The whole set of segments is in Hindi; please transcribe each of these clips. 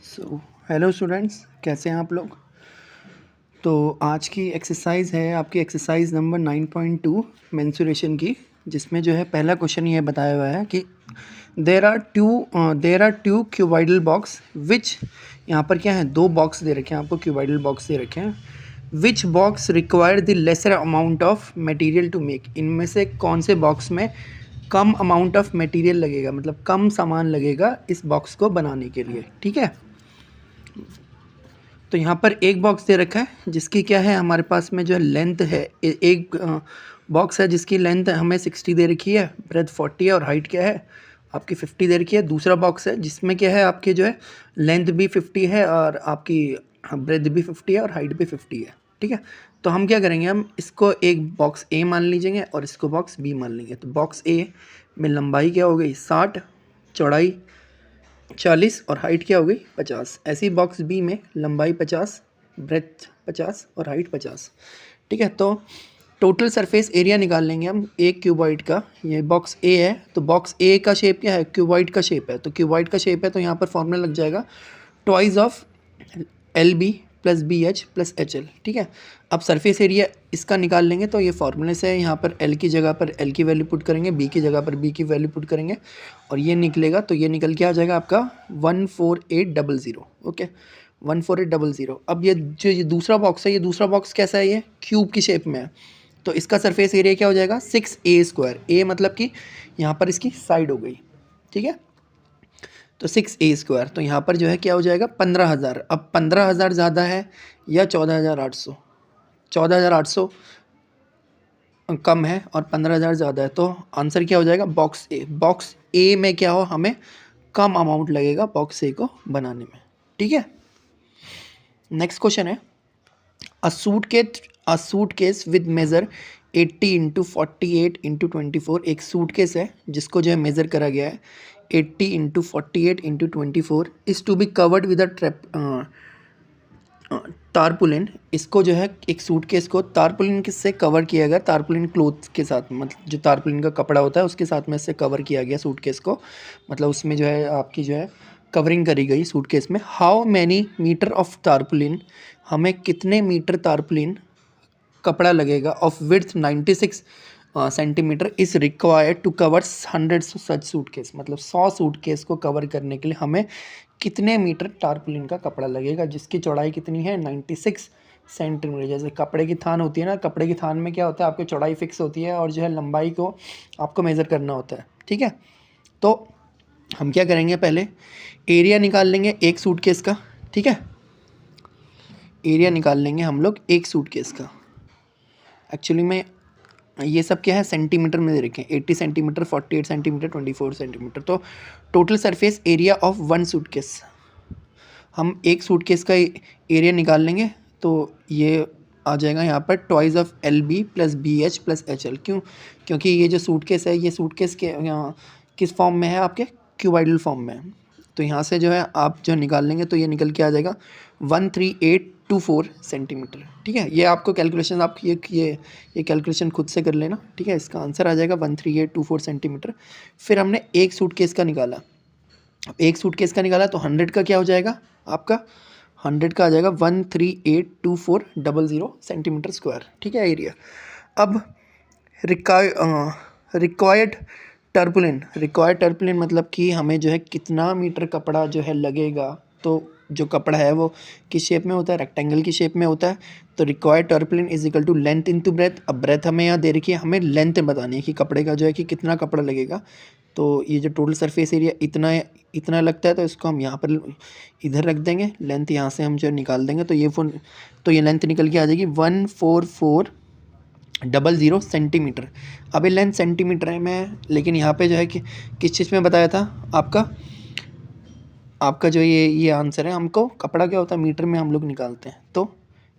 हेलो स्टूडेंट्स, कैसे हैं आप लोग। तो आज की एक्सरसाइज है आपकी एक्सरसाइज नंबर 9.2 मेंसुरेशन की, जिसमें जो है पहला क्वेश्चन ये बताया हुआ है कि there are two cuboidal box which, यहाँ पर क्या है, दो बॉक्स दे रखे हैं आपको, क्यूबॉइडल बॉक्स दे रखे हैं। Which box require the lesser amount of material to make, इनमें से कौन से बॉक्स में कम अमाउंट ऑफ मटेरियल लगेगा, मतलब कम सामान लगेगा इस बॉक्स को बनाने के लिए। ठीक है, तो यहाँ पर एक बॉक्स दे रखा है जिसकी क्या है, हमारे पास में जो है लेंथ है, एक बॉक्स है जिसकी लेंथ हमें 60 दे रखी है, ब्रेथ 40 है और हाइट क्या है आपकी 50 दे रखी है। दूसरा बॉक्स है जिसमें क्या है आपकी जो है लेंथ भी 50 है और आपकी ब्रेथ भी 50 है और हाइट भी 50 है। ठीक है, तो हम क्या करेंगे, हम इसको एक बॉक्स ए मान लीजिएंगे और इसको बॉक्स बी मान लेंगे। तो बॉक्स ए में लंबाई क्या हो गई 60, चौड़ाई 40 और हाइट क्या हो गई 50। ऐसी बॉक्स बी में लंबाई 50, ब्रेथ 50 और हाइट 50। ठीक है, तो टोटल सरफेस एरिया निकाल लेंगे हम एक क्यूबॉइड का। ये बॉक्स ए है, तो बॉक्स ए का शेप क्या है, क्यूबॉइड का शेप है। तो क्यूबॉइड का शेप है तो यहाँ पर फॉर्मूला लग जाएगा twice of L B plus B H plus H L. ठीक है, अब सरफेस एरिया इसका निकाल लेंगे, तो ये फॉर्मूले से यहाँ पर एल की जगह पर एल की वैल्यू पुट करेंगे, बी की जगह पर बी की वैल्यू पुट करेंगे और ये निकलेगा, तो ये निकल के आ जाएगा आपका 14800। ओके, 14800। अब ये दूसरा बॉक्स है, ये दूसरा बॉक्स कैसा है, ये क्यूब की शेप में है, तो इसका सरफेस एरिया क्या हो जाएगा 6a²। ए मतलब कि यहाँ पर इसकी साइड हो गई। ठीक है, तो 6a², तो यहाँ पर जो है क्या हो जाएगा 15,000। अब 15,000 ज़्यादा है या 14,800, 14,800 कम है और 15,000 ज़्यादा है, तो आंसर क्या हो जाएगा बॉक्स ए। बॉक्स ए में क्या हो, हमें कम अमाउंट लगेगा बॉक्स ए को बनाने में। ठीक है, नेक्स्ट क्वेश्चन है a suitcase with measure 80 into 48 into 24। एक सूटकेस है जिसको जो है मेज़र करा गया है 80 into 48 into 24 is to be covered with a tarpaulin. इसको जो है एक सूटकेस को तारपुलिन किससे कवर किया गया, तारपुलिन क्लोथ के साथ, मतलब जो तारपुलिन का कपड़ा होता है उसके साथ में इससे कवर किया गया सूटकेस को, मतलब उसमें जो है आपकी जो है कवरिंग करी गई सूटकेस में। How many metre of tarpaulin, हमें कितने मीटर तारपुलिन कपड़ा लगेगा of width 96 centimetre is required to cover 100 such suitcase, मतलब 100 सूटकेस को कवर करने के लिए हमें कितने मीटर टारपुलिन का कपड़ा लगेगा, जिसकी चौड़ाई कितनी है 96 सेंटीमीटर। जैसे कपड़े की थान होती है ना, कपड़े की थान में क्या होता है आपकी चौड़ाई फिक्स होती है और जो है लंबाई को आपको मेज़र करना होता है। ठीक है, तो हम क्या करेंगे, पहले एरिया निकाल लेंगे एक सूटकेस का। ठीक है, एरिया निकाल लेंगे हम लोग एक सूटकेस का। एक्चुअली में ये सब क्या है सेंटीमीटर में दे रखे हैं, 80 सेंटीमीटर, 48 सेंटीमीटर, 24 सेंटीमीटर। तो total surface area of one suitcase, हम एक सूटकेस का एरिया निकाल लेंगे, तो ये आ जाएगा यहाँ पर twice of L B plus B H plus H L. क्यों, क्योंकि ये जो सूटकेस है, ये सूटकेस के यहाँ किस फॉर्म में है, आपके क्यूबॉइडल फॉर्म में है। तो यहाँ से जो है आप जो निकाल लेंगे तो ये निकल के आ जाएगा 13824 सेंटीमीटर। ठीक है, ये आपको कैलकुलेशन, आप ये कैलकुलेशन खुद से कर लेना। ठीक है, इसका आंसर आ जाएगा 13824 सेंटीमीटर। फिर हमने एक सूटकेस का निकाला, अब एक सूटकेस का निकाला तो 100 का क्या हो जाएगा आपका, 100 का आ जाएगा 1382400 सेंटीमीटर स्क्वायर। ठीक है, एरिया। अब रिक्वायर्ड टर्पुलिन मतलब कि हमें जो है कितना मीटर कपड़ा जो है लगेगा। तो जो कपड़ा है वो किस शेप में होता है, रेक्टेंगल की शेप में होता है। तो required tarpaulin is equal to length into breadth. अब ब्रेथ हमें यहाँ दे रखी है, हमें लेंथ बतानी है कि कपड़े का जो है कि कितना कपड़ा लगेगा। तो ये जो टोटल सरफेस एरिया इतना लगता है, तो इसको हम यहाँ पर इधर रख देंगे, लेंथ यहाँ से हम जो निकाल देंगे, तो ये लेंथ निकल के आ जाएगी 14400 सेंटीमीटर। अब ये लेंथ सेंटीमीटर है मैं, लेकिन यहाँ पे जो है कि किस चीज़ में बताया था आपका जो ये आंसर है, हमको कपड़ा क्या होता है मीटर में हम लोग निकालते हैं। तो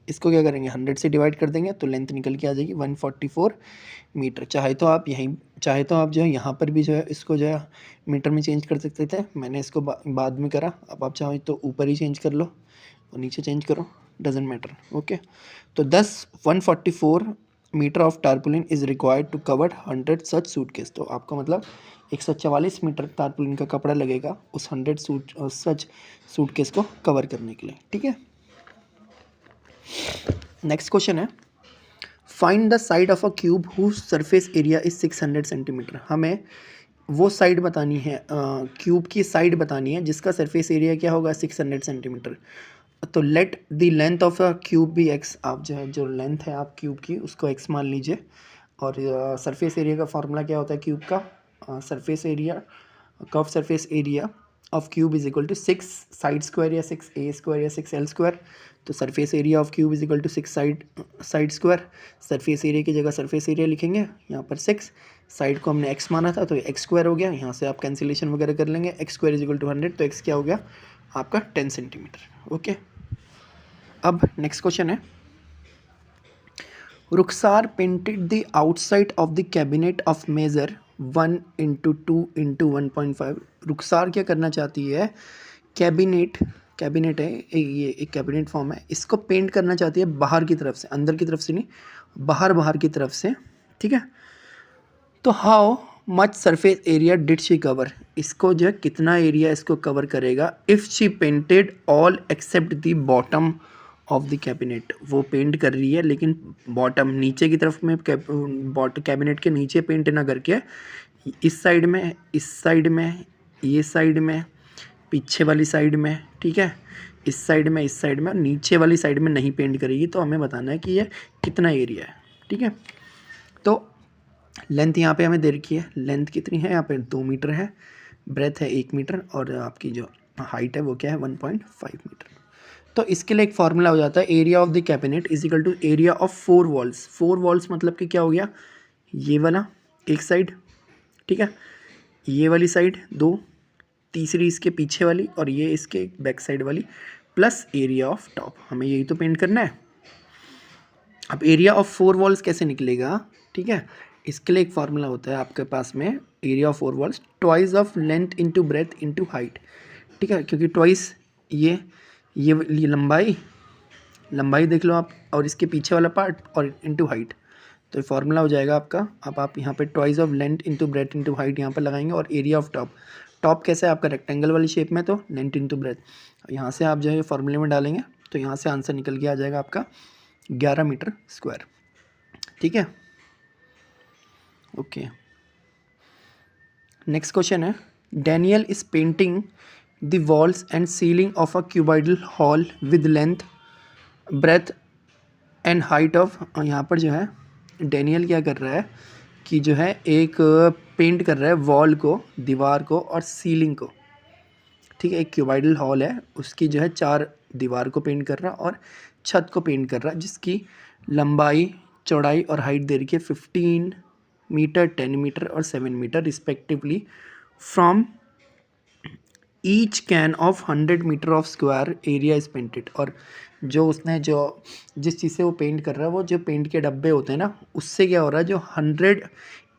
इसको क्या करेंगे 100 से डिवाइड कर देंगे, तो लेंथ निकल के आ जाएगी 144 मीटर। चाहे तो आप जो है यहाँ पर भी जो है इसको जो है मीटर में चेंज कर सकते थे, मैंने इसको बाद में करा। अब आप चाहो तो ऊपर ही चेंज कर लो और नीचे चेंज करो, डजेंट मैटर। ओके, तो 144 metre of tarpaulin is required to cover 100 such suitcase. तो आपका मतलब 144 मीटर टारपुलिन का कपड़ा लगेगा उस 100 सच सूटकेस को कवर करने के लिए, ठीक है। नेक्स्ट क्वेश्चन है, find the side of a cube whose surface area is 600 centimetre. हमें वो साइड बतानी है, क्यूब की साइड बतानी है जिसका सरफेस एरिया क्या होगा 600 सेंटीमीटर। तो let the length of a cube भी एक्स, आप जो है जो लेंथ है आप क्यूब की उसको एक्स मान लीजिए, और सरफेस एरिया का फार्मूला क्या होता है क्यूब का, surface area curve surface area of cube is equal to 6 side square या 6a स्क्वायर या 6l स्क्वायर। तो surface area of cube is equal to 6 side square. Surface area की जगह सरफेस एरिया लिखेंगे, यहाँ पर 6 साइड को हमने x माना था तो x स्क्वायर हो गया, यहाँ से आप कैंसिलेशन वगैरह कर लेंगे, x square is equal to 100, तो x क्या हो गया आपका 10 सेंटीमीटर, ओके। अब नेक्स्ट क्वेश्चन है, Rukhsar painted the outside of the cabinet of measure 1 into 2 into 1.5। Rukhsar क्या करना चाहती है, कैबिनेट है ये एक कैबिनेट फॉर्म है, इसको पेंट करना चाहती है बाहर की तरफ से, अंदर की तरफ से नहीं, बाहर की तरफ से, ठीक है। तो how much surface area did she cover, इसको जो है कितना एरिया इसको कवर करेगा if she painted all except the bottom of the cabinet. वो पेंट कर रही है लेकिन बॉटम नीचे की तरफ में, कैबिनेट के नीचे पेंट ना करके इस साइड में, इस साइड में, ये साइड में, पीछे वाली साइड में, ठीक है, इस साइड में, इस साइड में, नीचे वाली साइड में नहीं पेंट करेगी। तो हमें बताना है कि ये कितना एरिया है, ठीक है। तो लेंथ यहाँ पे हमें दे रखी है, लेंथ कितनी है यहाँ पे 2 मीटर है, ब्रेथ है 1 मीटर, और आपकी जो हाइट है वो क्या है 1.5 मीटर। तो इसके लिए एक फार्मूला हो जाता है, area of the cabinet is equal to area of 4 walls. 4 walls मतलब कि क्या हो गया, ये वाला एक साइड, ठीक है, ये वाली साइड 2, तीसरी इसके पीछे वाली, और ये इसके बैक साइड वाली, प्लस एरिया ऑफ टॉप। हमें यही तो पेंट करना है। अब एरिया ऑफ 4 वॉल्स कैसे निकलेगा, ठीक है, इसके लिए एक फार्मूला होता है आपके पास में, area of 4 walls twice of length into breath into height, ठीक है, क्योंकि ट्वाइस ये लंबाई देख लो आप, और इसके पीछे वाला पार्ट, और इंटू हाइट, तो ये फार्मूला हो जाएगा आपका। अब आप यहाँ पे twice of length into breath into height यहाँ पर लगाएंगे, और एरिया ऑफ टॉप कैसा है आपका रेक्टेंगल वाली शेप में, तो लेंथ इंटू ब्रेथ, यहाँ से आप जो है फार्मूले में डालेंगे तो यहाँ से आंसर निकल के आ जाएगा आपका 11 मीटर स्क्वायर, ठीक है, ओके। नेक्स्ट क्वेश्चन है, Daniel is painting the walls and ceiling of a cuboidal hall with length breadth and height of, यहाँ पर जो है डैनियल क्या कर रहा है कि जो है एक पेंट कर रहा है वॉल को, दीवार को और सीलिंग को, ठीक है, एक क्यूबॉइडल हॉल है उसकी जो है 4 दीवार को पेंट कर रहा है और छत को पेंट कर रहा है, जिसकी लंबाई, चौड़ाई और हाइट दे रखी है 15 मीटर, 10 मीटर और 7 metre respectively from each can of 100 metre of square area is painted. और जो उसने जो जिस चीज़ से वो पेंट कर रहा है, वो जो पेंट के डब्बे होते हैं ना, उससे क्या हो रहा है, जो 100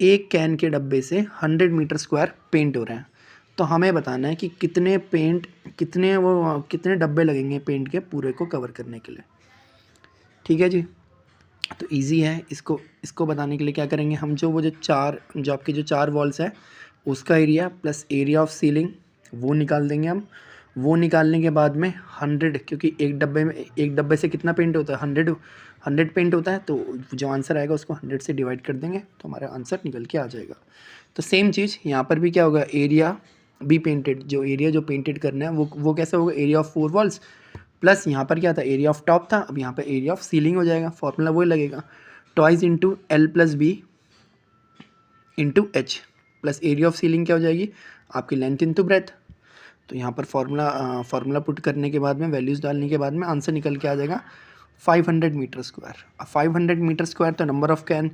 एक कैन के डब्बे से 100 मीटर स्क्वायर पेंट हो रहे हैं। तो हमें बताना है कि कितने डब्बे लगेंगे पेंट के पूरे को कवर करने के लिए, ठीक है जी। तो इजी है, इसको बताने के लिए क्या करेंगे हम, जो आपके जो 4 वॉल्स है उसका area plus area of ceiling वो निकाल देंगे हम। वो निकालने के बाद में 100, क्योंकि एक डब्बे से कितना पेंट होता है 100 पेंट होता है, तो जो आंसर आएगा उसको 100 से डिवाइड कर देंगे तो हमारा आंसर निकल के आ जाएगा। तो सेम चीज़ यहाँ पर भी क्या होगा, एरिया बी पेंटेड, जो एरिया जो पेंटेड करना है वो कैसा होगा, एरिया ऑफ 4 वॉल्स प्लस यहाँ पर क्या था, एरिया ऑफ टॉप था, अब यहाँ पर एरिया ऑफ सीलिंग हो जाएगा, फॉर्मूला वही लगेगा, twice into L plus B into H plus area of ceiling क्या हो जाएगी आपकी लेंथ इंटू ब्रेथ। तो यहाँ पर फार्मूला पुट करने के बाद में, वैल्यूज़ डालने के बाद में आंसर निकल के आ जाएगा 500 मीटर स्क्वायर। अब 500 मीटर स्क्वायर तो नंबर ऑफ कैन,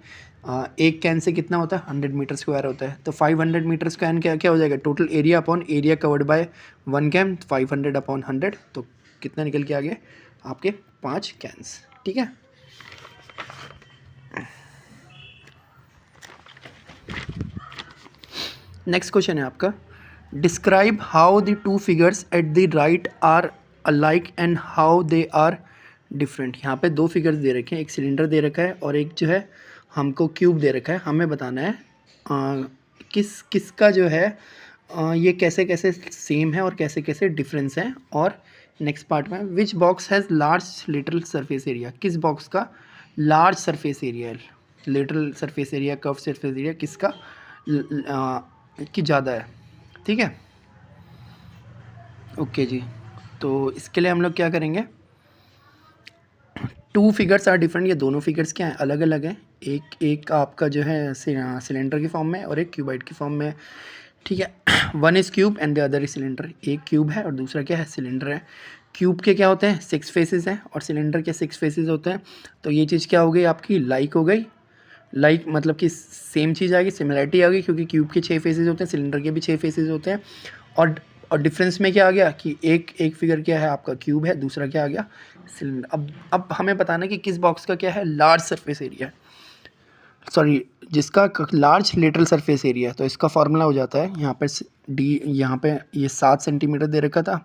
एक कैन से कितना होता है 100 मीटर स्क्वायर होता है, तो 500 मीटर स्क्वायर क्या हो जाएगा, total area upon area covered by 1 can, 500 upon 100, तो कितना निकल के आ गए आपके 5 कैन्स, ठीक है। नेक्स्ट क्वेश्चन है आपका, describe how the 2 figures at the right are alike and how they are different. यहाँ पे 2 फिगर्स दे रखे हैं, एक सिलेंडर दे रखा है और एक जो है हमको क्यूब दे रखा है, हमें बताना है किसका जो है ये कैसे कैसे सेम है और कैसे कैसे डिफरेंस है। और नेक्स्ट पार्ट में which box has large literal surface area, किस बॉक्स का लार्ज सरफेस एरिया है, literal surface area, curve surface area किसका की ज़्यादा है। ठीक है, ओके जी। तो इसके लिए हम लोग क्या करेंगे, टू फिगर्स आर डिफरेंट, ये दोनों फिगर्स क्या हैं, अलग अलग हैं। एक आपका जो है सिलेंडर की फॉर्म में और एक क्यूबाइड की फॉर्म में। ठीक है, one is cube and the other is cylinder, एक क्यूब है और दूसरा क्या है, सिलेंडर है। क्यूब के क्या होते हैं 6 फेसेस हैं और सिलेंडर के 6 फेसेस होते हैं। तो ये चीज़ क्या हो गई आपकी, लाइक हो गई, लाइक मतलब कि सेम चीज़ आ गई, सिमिलरिटी आ गई, क्योंकि क्यूब के 6 फेसेस होते हैं, सिलेंडर के भी 6 फेसेस होते हैं। और डिफरेंस में क्या आ गया कि एक फिगर क्या है आपका क्यूब है, दूसरा क्या आ गया सिलेंडर। अब हमें बताना है कि किस बॉक्स का क्या है लार्ज सरफेस एरिया है, सॉरी जिसका लार्ज लेटरल सरफेस एरिया है। तो इसका फार्मूला हो जाता है यहाँ पे यहाँ पे ये 7 सेंटीमीटर दे रखा था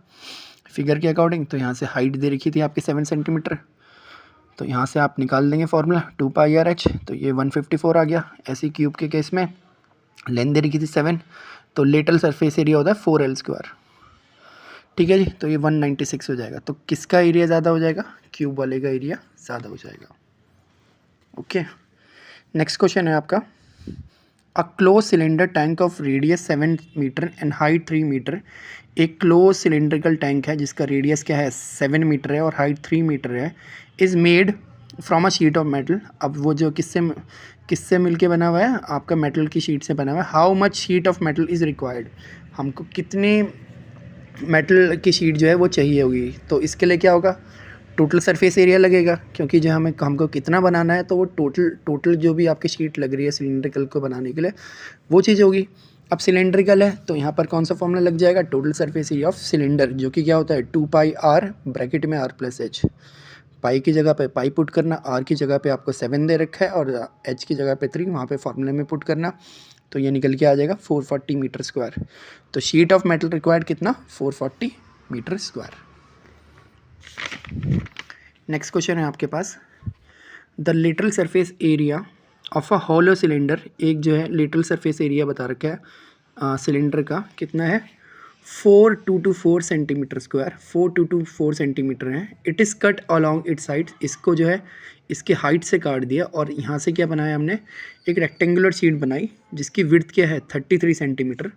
फिगर के अकॉर्डिंग, तो यहाँ से हाइट दे रखी थी आपकी 7 सेंटीमीटर, तो यहाँ से आप निकाल देंगे फार्मूला 2πr/h, तो ये 154 आ गया। ऐसी क्यूब के केस में लेंथ दे रखी थी 7, तो लेटरल सरफेस एरिया होता है 4l²। ठीक है जी, तो ये 196 हो जाएगा। तो किसका एरिया ज़्यादा हो जाएगा, क्यूब वाले का एरिया ज़्यादा हो जाएगा। ओके, नेक्स्ट क्वेश्चन है आपका, a close cylinder tank of radius 7 metre and height 3 metre, एक क्लोज सिलेंड्रिकल टैंक है जिसका रेडियस क्या है 7 मीटर है और हाइट 3 मीटर है, is made from a sheet of metal. अब वो जो किससे मिलके बना हुआ है, आपका मेटल की शीट से बना हुआ है। How much sheet of metal is required, हमको कितनी मेटल की शीट जो है वो चाहिए होगी। तो इसके लिए क्या होगा, टोटल सरफेस एरिया लगेगा, क्योंकि जो हमको कितना बनाना है तो वो टोटल जो भी आपकी शीट लग रही है सिलेंड्रिकल को बनाने के लिए वो चीज़ होगी। अब सिलेंड्रिकल है तो यहाँ पर कौन सा फॉर्मूला लग जाएगा, total surface area of cylinder, जो कि क्या होता है 2πr ब्रैकेट में r+h। पाई की जगह पे पाई पुट करना, आर की जगह पे आपको 7 दे रखा है और एच की जगह पे 3 वहाँ पे फार्मूले में पुट करना, तो ये निकल के आ जाएगा 440 मीटर स्क्वायर। तो शीट ऑफ मेटल रिक्वायर्ड कितना, 440 मीटर स्क्वायर। नेक्स्ट क्वेश्चन है आपके पास, the lateral surface area of a hollow cylinder, एक जो है लिटरल सरफेस एरिया बता रखा है सिलेंडर का कितना है 424 सेंटीमीटर स्क्वायर, 424 सेंटीमीटर है। It is cut along it side, इसको जो है इसके हाइट से काट दिया और यहाँ से क्या बनाया हमने, एक रेक्टेंगुलर शीट बनाई जिसकी विड्थ क्या है 33 centimetre.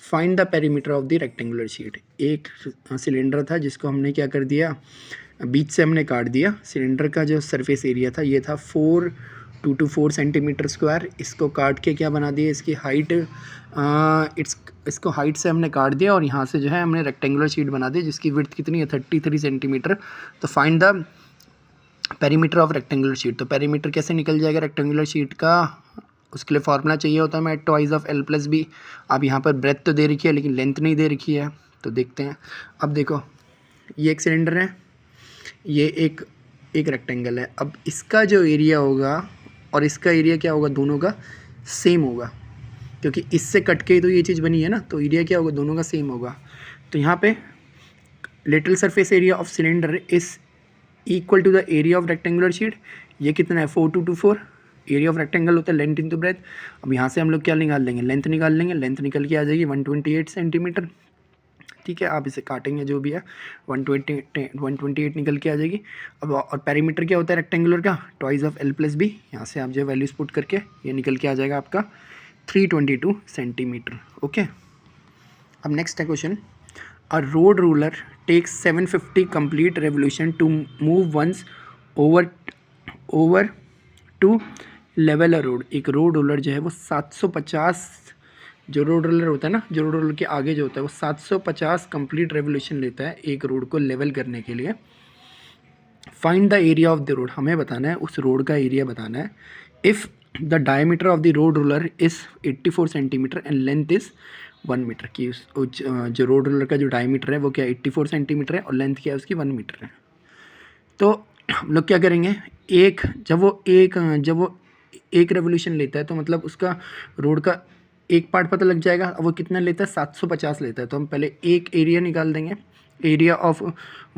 Find the perimeter of the rectangular sheet, एक सिलेंडर था जिसको हमने क्या कर दिया, बीच से हमने काट दिया। सिलेंडर का जो सरफेस एरिया था ये था 424 सेंटीमीटर स्क्वायर, इसको काट के क्या बना दिया, इसकी हाइट इसको हाइट से हमने काट दिया और यहाँ से जो है हमने रेक्टेंगुलर शीट बना दी जिसकी विड्थ कितनी है 33 सेंटीमीटर। तो find the perimeter of rectangular sheet, तो पेरीमीटर कैसे निकल जाएगा रेक्टेंगुलर शीट का, उसके लिए फार्मूला चाहिए होता है मैं ट्वाइस ऑफ l+b। अब यहाँ पर ब्रेथ तो दे रखी है लेकिन लेंथ नहीं दे रखी है, तो देखते हैं। अब देखो ये एक सिलेंडर है, ये एक रेक्टेंगल है। अब इसका जो एरिया होगा और इसका एरिया क्या होगा, दोनों का सेम होगा, क्योंकि इससे कट के तो ये चीज़ बनी है ना, तो एरिया क्या होगा, दोनों का सेम होगा। तो यहाँ पे lateral surface area of cylinder is equal to the area of rectangular sheet, ये कितना है 4224, एरिया ऑफ रेक्टेंगल होता है लेंथ इंटू ब्रेथ। अब यहाँ से हम लोग क्या निकाल लेंगे, लेंथ निकाल लेंगे, लेंथ निकल के आ जाएगी 128 सेंटीमीटर। ठीक है, आप इसे काटेंगे जो भी है 128 निकल के आ जाएगी। अब और पेरीमीटर क्या होता है रेक्टेंगुलर का, ट्वाइस ऑफ l+b, यहाँ से आप जो है वैल्यूज पुट करके ये निकल के आ जाएगा आपका 322 सेंटीमीटर। ओके, अब नेक्स्ट है question, a road roller takes 750 complete revolution to move once over to level a road. एक रोड रोलर जो है वो 750, जो रोड रोलर होता है ना, जो रोड रोलर के आगे जो होता है वो 750 कंप्लीट रेवोल्यूशन लेता है एक रोड को लेवल करने के लिए। Find the area of the road, हमें बताना है उस रोड का एरिया बताना है। If the diameter of the road roller is 84 centimetre and length is 1 metre, की जो रोड रोलर का जो डायमीटर है वो क्या 84 सेंटीमीटर है और लेंथ क्या है उसकी 1 मीटर है। तो हम लोग क्या करेंगे, जब वो एक रेवोल्यूशन लेता है तो मतलब उसका रोड का एक पार्ट पता लग जाएगा। अब वो कितना लेता है 750 लेता है, तो हम पहले एक एरिया निकाल देंगे, एरिया ऑफ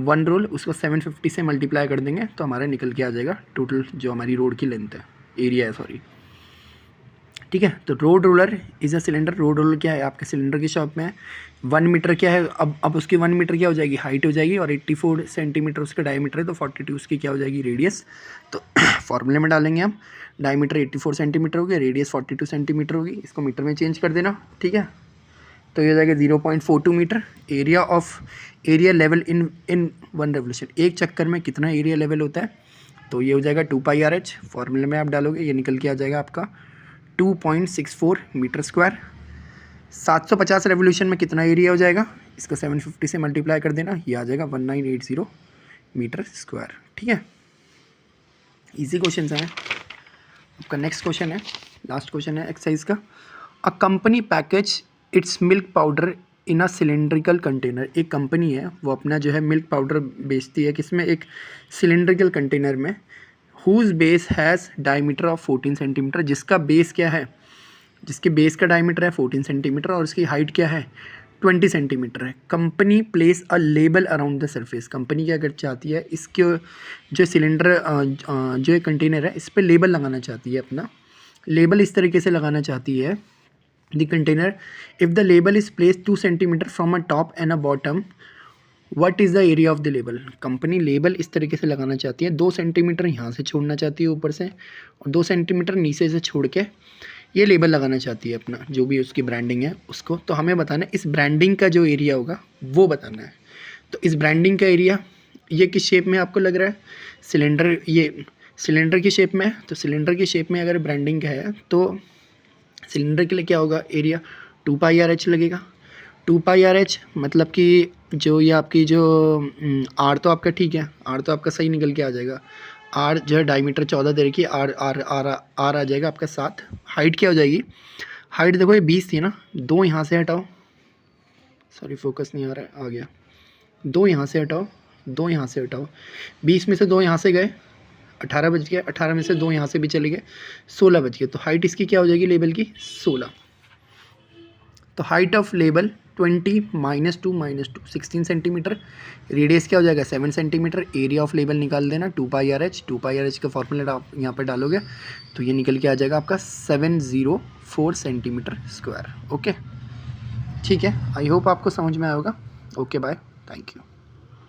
वन रोल, उसको 750 से मल्टीप्लाई कर देंगे तो हमारा निकल के आ जाएगा टोटल जो हमारी रोड की लेंथ है, एरिया है सॉरी। ठीक है। तो road roller is a cylinder. Road roller क्या है, आपके सिलेंडर की शॉप में है। 1 मीटर क्या है, अब उसकी 1 मीटर क्या हो जाएगी, हाइट हो जाएगी, और 84 सेंटीमीटर उसका डायमीटर है, तो 42 उसकी क्या हो जाएगी, रेडियस। तो फॉर्मूले में डालेंगे हम, डायमीटर 84 सेंटीमीटर हो गया, रेडियस 42 सेंटीमीटर होगी, इसको मीटर में चेंज कर देना। ठीक है, तो ये हो जाएगा 0.42 metre. Area level in 1 revolution, एक चक्कर में कितना एरिया लेवल होता है, तो ये हो जाएगा 2πRH। फॉर्मूले में आप डालोगे, ये निकल के आ जाएगा आपका 2.64 मीटर स्क्वायर। 750 रेवोल्यूशन में कितना एरिया हो जाएगा, इसको 750 से मल्टीप्लाई कर देना, ये आ जाएगा 1980 मीटर स्क्वायर। ठीक है, इजी क्वेश्चन है। आपका नेक्स्ट क्वेश्चन है, लास्ट क्वेश्चन है एक्सरसाइज का। A company package it's milk powder in a cylindrical container. एक कंपनी है, वो अपना जो है मिल्क पाउडर बेचती है, किसमें, एक सिलेंड्रिकल कंटेनर में, whose base has diameter of 14 centimetre, जिसका बेस क्या है, जिसके बेस का डायमीटर है 14 सेंटीमीटर और उसकी हाइट क्या है, 20 सेंटीमीटर है। Company place a label around the surface. Company क्या कर चाहती है, इसके जो सिलेंडर जो एक कंटेनर है, इस पर लेबल लगाना चाहती है। अपना लेबल इस तरीके से लगाना चाहती है, the container, if the label is place 2 centimetre from a top and a bottom, what is the area of the label. Company label इस तरीके से लगाना चाहती है, 2 सेंटीमीटर यहाँ से छोड़ना चाहती है ऊपर से, और 2 सेंटीमीटर नीचे से छोड़ के ये लेबल लगाना चाहती है अपना, जो भी उसकी ब्रांडिंग है उसको। तो हमें बताना है इस ब्रांडिंग का जो एरिया होगा वो बताना है। तो इस ब्रांडिंग का एरिया ये किस शेप में आपको लग रहा है, सिलेंडर, ये सिलेंडर की शेप में है, तो सिलेंडर की शेप में अगर ब्रांडिंग का है तो सिलेंडर के लिए क्या होगा, एरिया 2πRH लगेगा। 2πRH मतलब कि जो ये आपकी जो आर तो आपका ठीक है, आर तो आपका सही निकल के आ जाएगा। आर जो है डायमीटर 14 दे रखी है, आर आ जाएगा आपका 7। हाइट क्या हो जाएगी, हाइट देखो ये 20 थी ना, 2 यहाँ से हटाओ, सॉरी फोकस नहीं आ रहा है, आ गया, 2 यहाँ से हटाओ, 2 यहाँ से हटाओ, 20 में से 2 यहाँ से गए, 18 बच गया, 18 में से 2 यहाँ से भी चले गए, 16 बच गए। तो हाइट इसकी क्या हो जाएगी लेबल की, 16। तो height of label 20 -2 16 centimetre, radius क्या हो जाएगा 7 सेंटीमीटर, एरिया ऑफ लेबल निकाल देना 2πRH। 2πRH का फॉर्मूला आप यहाँ पर डालोगे तो ये निकल के आ जाएगा आपका 704 सेंटीमीटर स्क्वायर। ओके, ठीक है, आई होप आपको समझ में आएगा। Okay bye, thank you.